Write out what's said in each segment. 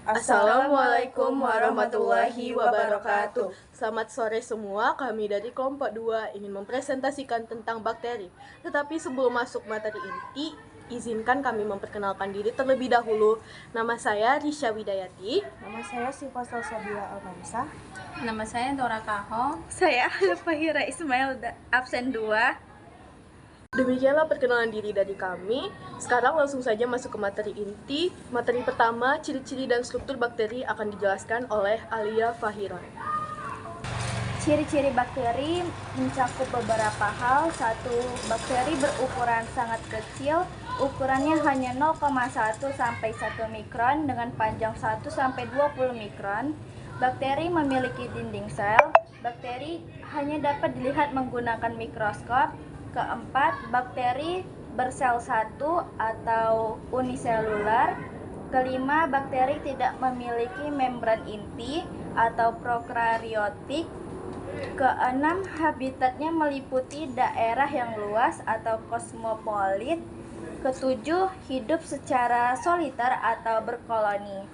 Assalamualaikum warahmatullahi wabarakatuh. Selamat sore semua, kami dari kelompok 2 ingin mempresentasikan tentang bakteri. Tetapi sebelum masuk materi inti, izinkan kami memperkenalkan diri terlebih dahulu. Nama saya Risha Widayati. Nama saya Siva Salsabila Almansa. Nama saya Dora Kaho. Saya Fahira Ismail, absen 2. Demikianlah perkenalan diri dari kami. Sekarang langsung saja masuk ke materi inti. Materi pertama, ciri-ciri dan struktur bakteri akan dijelaskan oleh Alia Fahira. Ciri-ciri bakteri mencakup beberapa hal. 1. Bakteri berukuran sangat kecil, ukurannya hanya 0,1 sampai 1 mikron dengan panjang 1 sampai 20 mikron. Bakteri memiliki dinding sel. Bakteri hanya dapat dilihat menggunakan mikroskop. Keempat, bakteri bersel satu atau uniselular. Kelima, bakteri tidak memiliki membran inti atau prokaryotik. Keenam, habitatnya meliputi daerah yang luas atau kosmopolit. Ketujuh, hidup secara soliter atau berkoloni.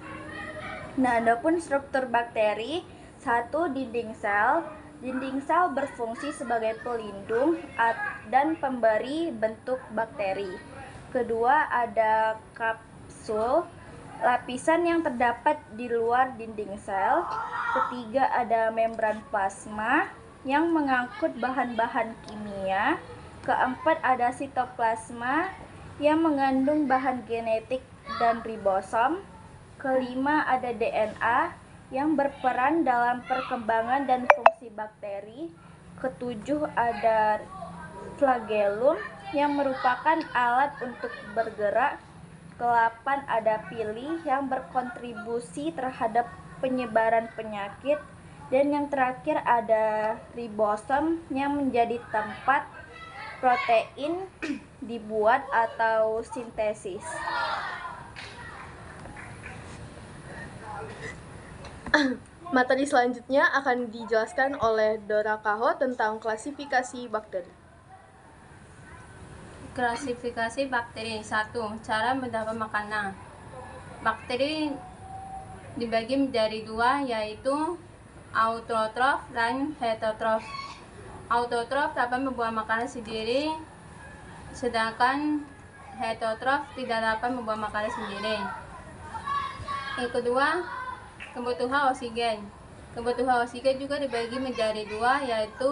Nah, adapun struktur bakteri. 1. Dinding sel. Dinding sel berfungsi sebagai pelindung dan pemberi bentuk bakteri. Kedua, ada kapsul, lapisan yang terdapat di luar dinding sel. Ketiga, ada membran plasma yang mengangkut bahan-bahan kimia. Keempat, ada sitoplasma yang mengandung bahan genetik dan ribosom. Kelima, ada DNA yang berperan dalam perkembangan dan fungsi bakteri. Ketujuh, ada flagellum yang merupakan alat untuk bergerak. Kelapan, ada pili yang berkontribusi terhadap penyebaran penyakit. Dan yang terakhir ada ribosom yang menjadi tempat protein dibuat atau sintesis. Materi selanjutnya akan dijelaskan oleh Dora Kaho tentang klasifikasi bakteri. Klasifikasi bakteri. 1. Cara mendapat makanan. Bakteri dibagi menjadi 2, yaitu autotrof dan heterotrof. Autotrof dapat membuat makanan sendiri, sedangkan heterotrof tidak dapat membuat makanan sendiri. Yang kedua, kebutuhan oksigen. Kebutuhan oksigen juga dibagi menjadi 2, yaitu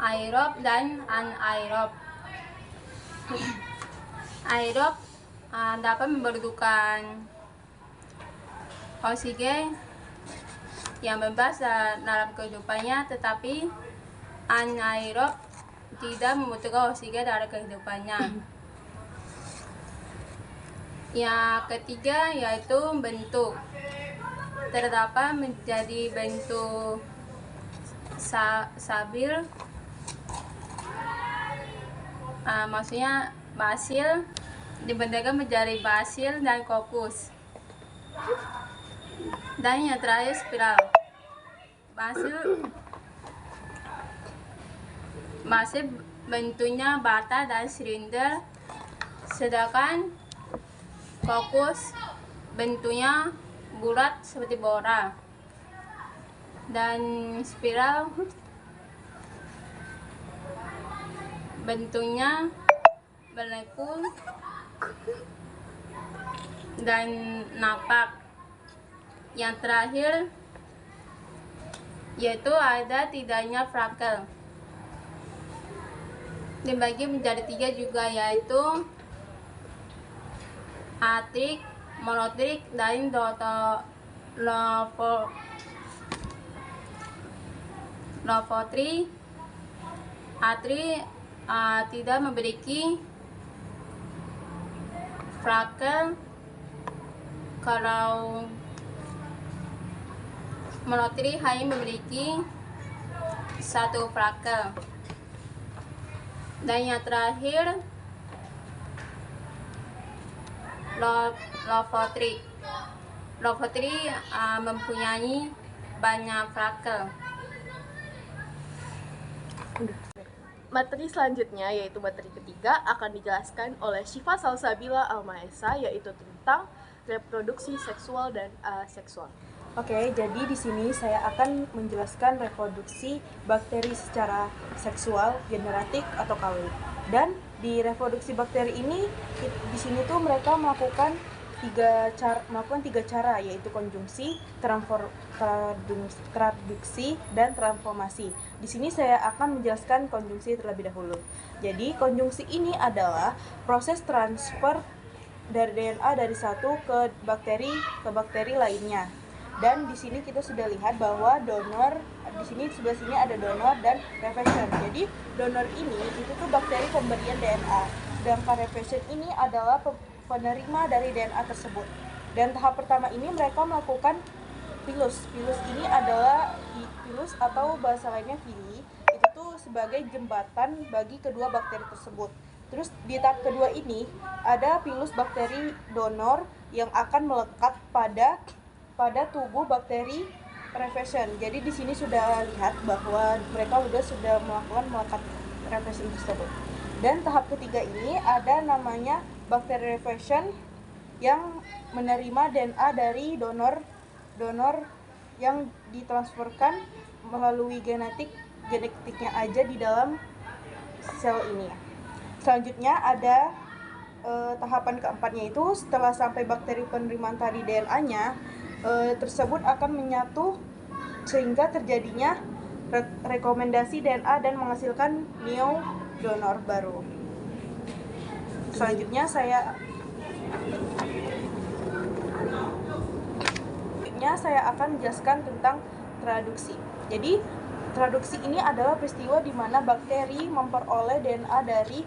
aerob dan anaerob. Aerob dapat membutuhkan oksigen yang bebas dalam kehidupannya, tetapi anaerob tidak membutuhkan oksigen dalam kehidupannya. Yang ketiga yaitu bentuk. Terdapat menjadi bentuk stabil, maksudnya basil, dibedakan menjadi basil dan kokus. Dan yang terakhir spiral. Basil bentuknya bata dan silinder, sedangkan kokus bentuknya bulat seperti bola, dan spiral bentuknya berlekung dan napak. Yang terakhir yaitu ada tidaknya frakel. Dibagi menjadi 3 juga, yaitu atrik, monotrik, dan lofotri. Atri tidak memiliki frakel, kalau monotri hanya memiliki 1 frakel. Dan yang terakhir lofotri. Lofotri mempunyai banyak frakel. Materi selanjutnya, yaitu materi ketiga, akan dijelaskan oleh Syifa Salsabila Almaesa, yaitu tentang reproduksi seksual dan aseksual. Oke, jadi di sini saya akan menjelaskan reproduksi bakteri secara seksual, generatif atau kawin. Dan di reproduksi bakteri ini di sini tuh mereka melakukan tiga cara, yaitu konjungsi, traduksi, dan transformasi. Di sini saya akan menjelaskan konjungsi terlebih dahulu. Jadi konjungsi ini adalah proses transfer dari DNA dari satu ke bakteri lainnya. Dan di sini kita sudah lihat bahwa donor, di sini sebelah sini ada donor dan reversion. Jadi donor ini itu tuh bakteri pemberian DNA, sedangkan reversion ini adalah penerima dari DNA tersebut. Dan tahap pertama ini mereka melakukan pilus. Pilus ini adalah pilus atau bahasa lainnya fili. Itu tuh sebagai jembatan bagi kedua bakteri tersebut. Terus di tahap kedua ini ada pilus bakteri donor yang akan melekat pada tubuh bakteri reversion. Jadi di sini sudah lihat bahwa mereka sudah melakukan melekat reversion tersebut. Dan tahap ketiga ini ada namanya bakteri reversion yang menerima DNA dari donor yang ditransferkan melalui genetiknya aja di dalam sel ini. Selanjutnya ada tahapan keempatnya, itu setelah sampai bakteri penerimaan tadi DNA-nya tersebut akan menyatu sehingga terjadinya rekomendasi DNA dan menghasilkan new donor baru. Selanjutnya saya akan menjelaskan tentang traduksi. Jadi traduksi ini adalah peristiwa di mana bakteri memperoleh DNA dari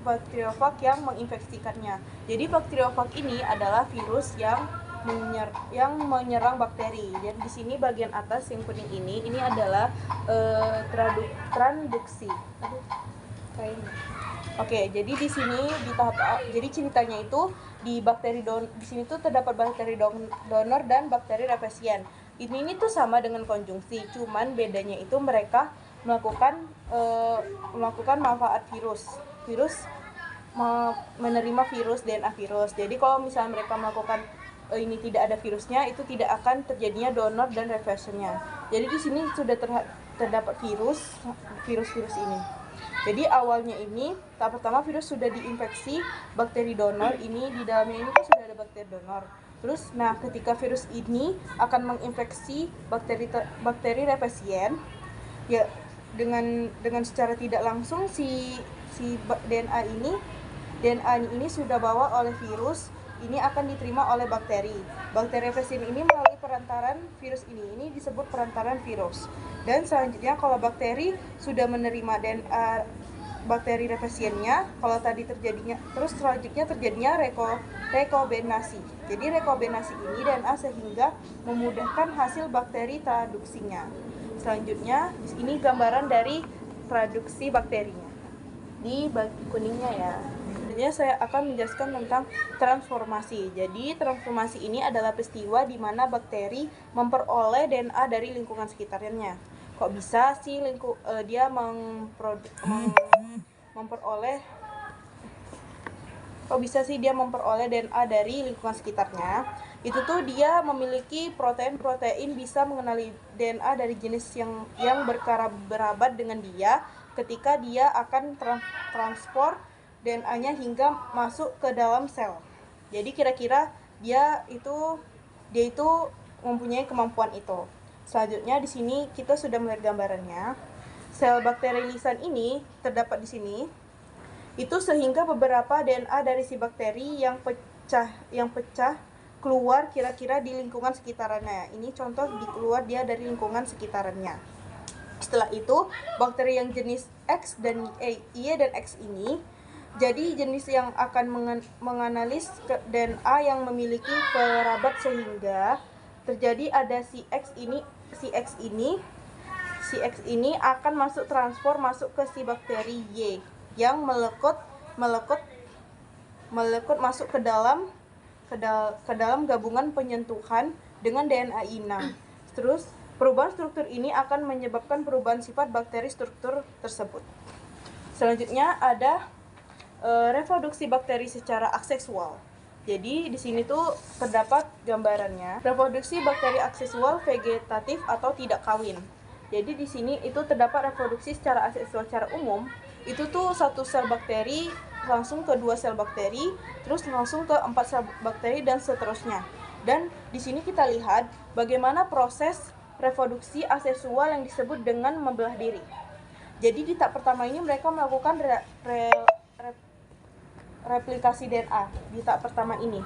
bakteriofag yang menginfeksikannya. Jadi bakteriofag ini adalah virus yang menyerang bakteri. Dan di sini bagian atas yang kuning ini adalah transduksi. Oke, jadi di sini di tahap jadi ceritanya itu di sini tuh terdapat bakteri donor dan bakteri reversien. Ini tuh sama dengan konjungsi, cuman bedanya itu mereka melakukan manfaat virus menerima virus DNA virus. Jadi kalau misalnya mereka melakukan ini tidak ada virusnya, itu tidak akan terjadinya donor dan reversionnya. Jadi di sini sudah terdapat virus ini. Jadi awalnya ini tahap pertama virus sudah diinfeksi bakteri donor ini, di dalamnya ini kan sudah ada bakteri donor. Terus ketika virus ini akan menginfeksi bakteri reversien, ya dengan secara tidak langsung si DNA ini sudah bawa oleh virus ini akan diterima oleh bakteri. Bakteri reversien ini melalui perantaran virus ini disebut perantaran virus. Dan selanjutnya kalau bakteri sudah menerima DNA bakteri reversiennya, kalau tadi selanjutnya terjadinya rekombinasi. Jadi rekombinasi ini DNA sehingga memudahkan hasil bakteri traduksinya. Selanjutnya ini gambaran dari traduksi bakterinya di bagian kuningnya ya. Selanjutnya saya akan menjelaskan tentang transformasi. Jadi transformasi ini adalah peristiwa di mana bakteri memperoleh DNA dari lingkungan sekitarnya. Kok bisa sih dia memperoleh DNA dari lingkungan sekitarnya? Itu tuh dia memiliki protein bisa mengenali DNA dari jenis yang berabad dengan dia ketika dia akan transport DNA-nya hingga masuk ke dalam sel. Jadi kira-kira dia itu mempunyai kemampuan itu. Selanjutnya di sini kita sudah melihat gambarannya. Sel bakteri lisan ini terdapat di sini. Itu sehingga beberapa DNA dari si bakteri yang pecah keluar kira-kira di lingkungan sekitarnya. Ini contoh keluar dia dari lingkungan sekitarnya. Setelah itu, bakteri yang jenis X dan Y dan X ini jadi jenis yang akan menganalisis DNA yang memiliki kerabat sehingga terjadi ada si X ini akan masuk ke si bakteri Y yang melekut masuk ke dalam gabungan penyentuhan dengan DNA inang. Terus perubahan struktur ini akan menyebabkan perubahan sifat bakteri struktur tersebut. Selanjutnya ada reproduksi bakteri secara aseksual. Jadi di sini tuh terdapat gambarannya reproduksi bakteri aseksual vegetatif atau tidak kawin. Jadi di sini itu terdapat reproduksi secara aseksual secara umum. Itu tuh satu sel bakteri langsung ke dua sel bakteri, terus langsung ke 4 sel bakteri dan seterusnya. Dan di sini kita lihat bagaimana proses reproduksi aseksual yang disebut dengan membelah diri. Jadi di tahap pertama ini mereka melakukan replikasi DNA di tahap pertama ini.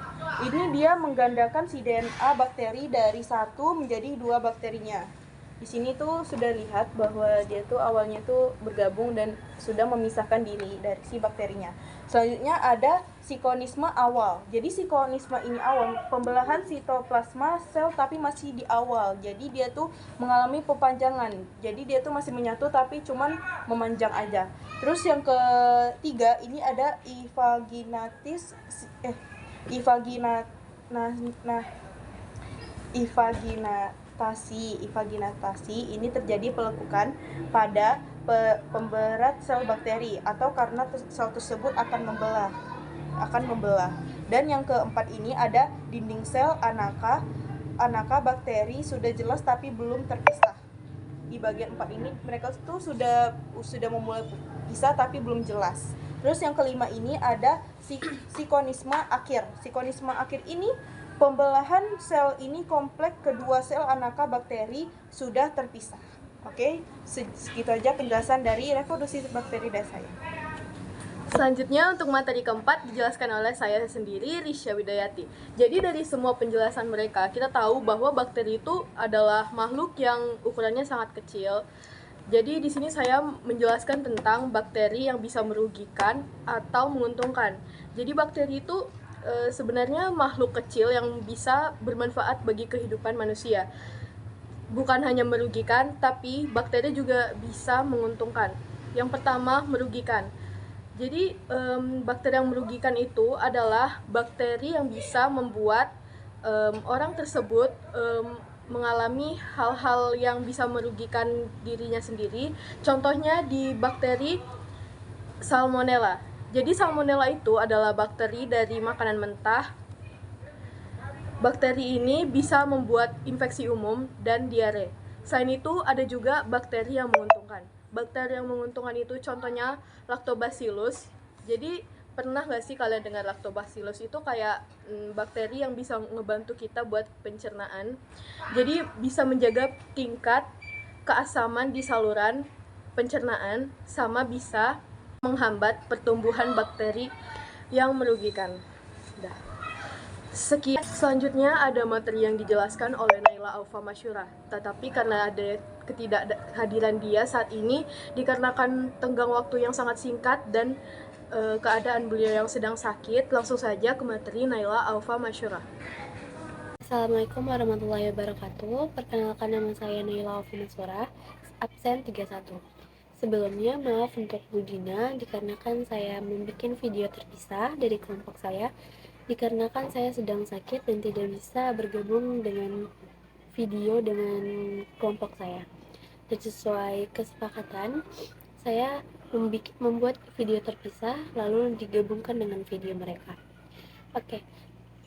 Ini dia menggandakan si DNA bakteri dari satu menjadi dua bakterinya. Di sini tuh sudah lihat bahwa dia tuh awalnya tuh bergabung dan sudah memisahkan diri dari si bakterinya. Selanjutnya ada sikonisme awal. Jadi sikonisme ini awal, pembelahan sitoplasma sel tapi masih di awal. Jadi dia tuh mengalami perpanjangan. Jadi dia tuh masih menyatu tapi cuman memanjang aja. Terus yang ketiga ini ada ivaginatasi ini terjadi pelekukan pada pemberat sel bakteri atau karena sel tersebut akan membelah. Dan yang keempat ini ada dinding sel anaka bakteri sudah jelas tapi belum terpisah. Di bagian 4 ini mereka tuh sudah memulai pisah tapi belum jelas. Terus yang kelima ini ada sikonisme akhir. Sikonisme akhir ini pembelahan sel ini kompleks kedua sel anaka bakteri sudah terpisah. Oke, segitu aja penjelasan dari reproduksi bakteri dari saya. Selanjutnya untuk materi keempat dijelaskan oleh saya sendiri, Risya Widayati. Jadi dari semua penjelasan mereka, kita tahu bahwa bakteri itu adalah makhluk yang ukurannya sangat kecil. Jadi di sini saya menjelaskan tentang bakteri yang bisa merugikan atau menguntungkan. Jadi bakteri itu sebenarnya makhluk kecil yang bisa bermanfaat bagi kehidupan manusia. Bukan hanya merugikan, tapi bakteri juga bisa menguntungkan. Yang pertama, merugikan. Jadi bakteri yang merugikan itu adalah bakteri yang bisa membuat orang tersebut mengalami hal-hal yang bisa merugikan dirinya sendiri. Contohnya di bakteri Salmonella. Jadi Salmonella itu adalah bakteri dari makanan mentah. Bakteri ini bisa membuat infeksi umum dan diare. Selain itu ada juga bakteri yang menguntungkan. Bakteri yang menguntungkan itu contohnya Lactobacillus. Jadi pernah gak sih kalian dengar Lactobacillus itu kayak bakteri yang bisa ngebantu kita buat pencernaan. Jadi bisa menjaga tingkat keasaman di saluran pencernaan sama bisa menghambat pertumbuhan bakteri yang merugikan. Sekian. Selanjutnya ada materi yang dijelaskan oleh Naila Aufa Masyurah. Tetapi karena ada ketidakhadiran dia saat ini dikarenakan tenggang waktu yang sangat singkat dan keadaan beliau yang sedang sakit, langsung saja ke materi Naila Aufa Masyurah. Assalamualaikum warahmatullahi wabarakatuh. Perkenalkan, nama saya Naila Aufa Masyurah, absen 31. Sebelumnya maaf untuk Bu Dina dikarenakan saya membuat video terpisah dari kelompok saya dikarenakan saya sedang sakit dan tidak bisa bergabung dengan video dengan kelompok saya. Dan sesuai kesepakatan, saya membuat video terpisah lalu digabungkan dengan video mereka. Oke,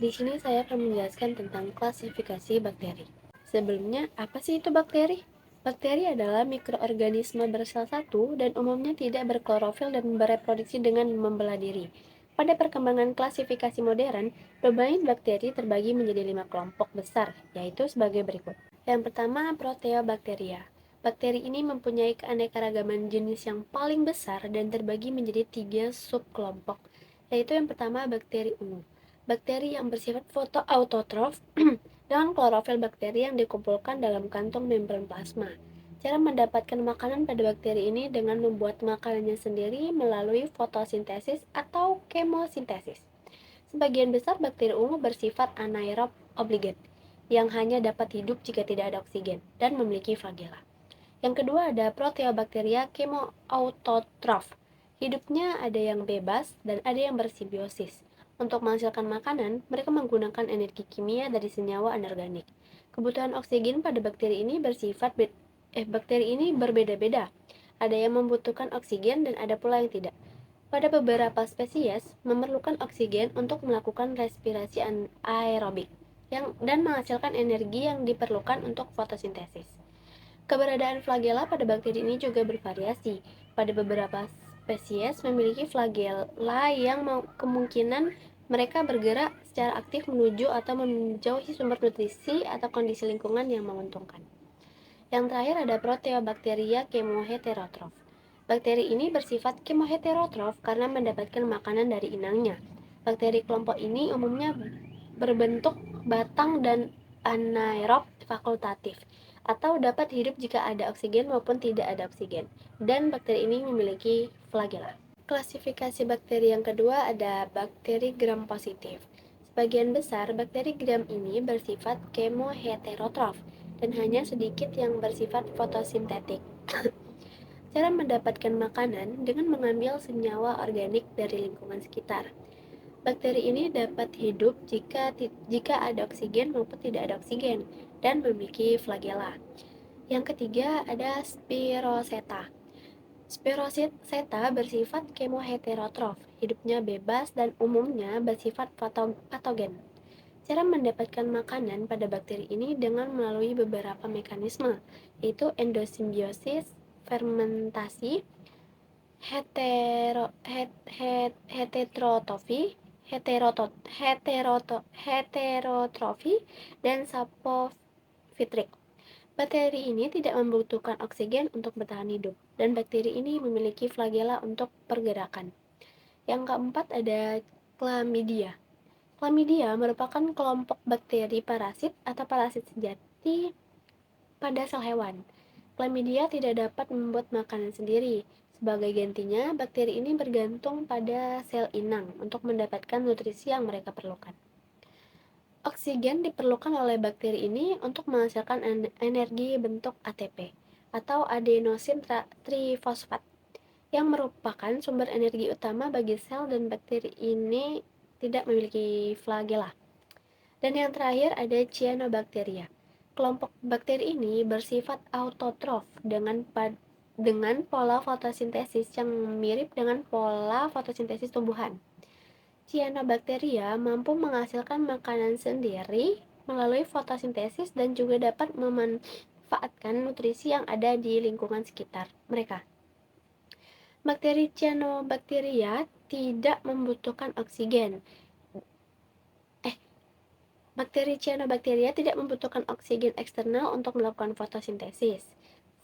di sini saya akan menjelaskan tentang klasifikasi bakteri. Sebelumnya, apa sih itu bakteri? Bakteri adalah mikroorganisme bersel satu dan umumnya tidak berklorofil dan bereproduksi dengan membelah diri. Pada perkembangan klasifikasi modern, domain bakteri terbagi menjadi 5 kelompok besar, yaitu sebagai berikut. Yang pertama, Proteobacteria. Bakteri ini mempunyai keanekaragaman jenis yang paling besar dan terbagi menjadi 3 subkelompok, yaitu yang pertama bakteri ungu. Bakteri yang bersifat fotoautotrof dengan klorofil bakteri yang dikumpulkan dalam kantong membran plasma. Cara mendapatkan makanan pada bakteri ini dengan membuat makanannya sendiri melalui fotosintesis atau kemosintesis. Sebagian besar bakteri ungu bersifat anaerob obligat, yang hanya dapat hidup jika tidak ada oksigen, dan memiliki flagela. Yang kedua ada Proteobacteria kemoautotrof. Hidupnya ada yang bebas dan ada yang bersimbiosis. Untuk menghasilkan makanan, mereka menggunakan energi kimia dari senyawa anorganik. Kebutuhan oksigen pada bakteri ini berbeda-beda. Ada yang membutuhkan oksigen dan ada pula yang tidak. Pada beberapa spesies, memerlukan oksigen untuk melakukan respirasi aerobik dan menghasilkan energi yang diperlukan untuk fotosintesis. Keberadaan flagela pada bakteri ini juga bervariasi. Pada beberapa spesies memiliki flagela yang kemungkinan mereka bergerak secara aktif menuju atau menjauhi sumber nutrisi atau kondisi lingkungan yang menguntungkan. Yang terakhir ada Proteobacteria chemoheterotrof. Bakteri ini bersifat chemoheterotrof karena mendapatkan makanan dari inangnya. Bakteri kelompok ini umumnya berbentuk batang dan anaerob fakultatif, atau dapat hidup jika ada oksigen maupun tidak ada oksigen, dan bakteri ini memiliki flagela. Klasifikasi bakteri yang kedua ada bakteri gram positif. Sebagian besar bakteri gram ini bersifat chemoheterotrof dan hanya sedikit yang bersifat fotosintetik. Cara mendapatkan makanan dengan mengambil senyawa organik dari lingkungan sekitar. Bakteri ini dapat hidup jika ada oksigen maupun tidak ada oksigen dan memiliki flagela. Yang ketiga ada Spiroseta. Spiroseta bersifat chemoheterotrof, hidupnya bebas dan umumnya bersifat patogen. Cara mendapatkan makanan pada bakteri ini dengan melalui beberapa mekanisme, yaitu endosimbiosis, fermentasi, heterotrofi, dan sapofitrik. Bakteri ini tidak membutuhkan oksigen untuk bertahan hidup, dan bakteri ini memiliki flagela untuk pergerakan. Yang keempat ada Chlamydia. Chlamydia merupakan kelompok bakteri parasit atau parasit sejati pada sel hewan. Chlamydia tidak dapat membuat makanan sendiri. Sebagai gantinya, bakteri ini bergantung pada sel inang untuk mendapatkan nutrisi yang mereka perlukan. Oksigen diperlukan oleh bakteri ini untuk menghasilkan energi bentuk ATP atau adenosin trifosfat yang merupakan sumber energi utama bagi sel, dan bakteri ini tidak memiliki flagela. Dan yang terakhir ada Cyanobacteria. Kelompok bakteri ini bersifat autotrof dengan pola fotosintesis yang mirip dengan pola fotosintesis tumbuhan. Cyanobacteria mampu menghasilkan makanan sendiri melalui fotosintesis dan juga dapat memanfaatkan nutrisi yang ada di lingkungan sekitar mereka. Bakteri Cyanobacteria tidak membutuhkan oksigen. Bakteri Cyanobacteria tidak membutuhkan oksigen eksternal untuk melakukan fotosintesis.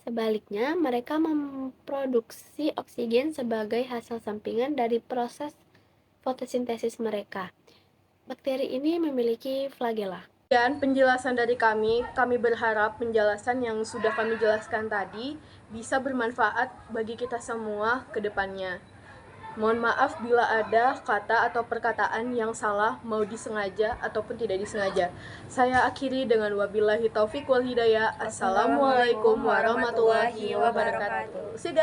Sebaliknya, mereka memproduksi oksigen sebagai hasil sampingan dari proses fotosintesis mereka. Bakteri ini memiliki flagela. Dan penjelasan dari kami berharap penjelasan yang sudah kami jelaskan tadi bisa bermanfaat bagi kita semua ke depannya. Mohon maaf bila ada kata atau perkataan yang salah, mau disengaja ataupun tidak disengaja. Saya akhiri dengan wabillahi taufik wal hidayah. Assalamualaikum warahmatullahi wabarakatuh. Sudah.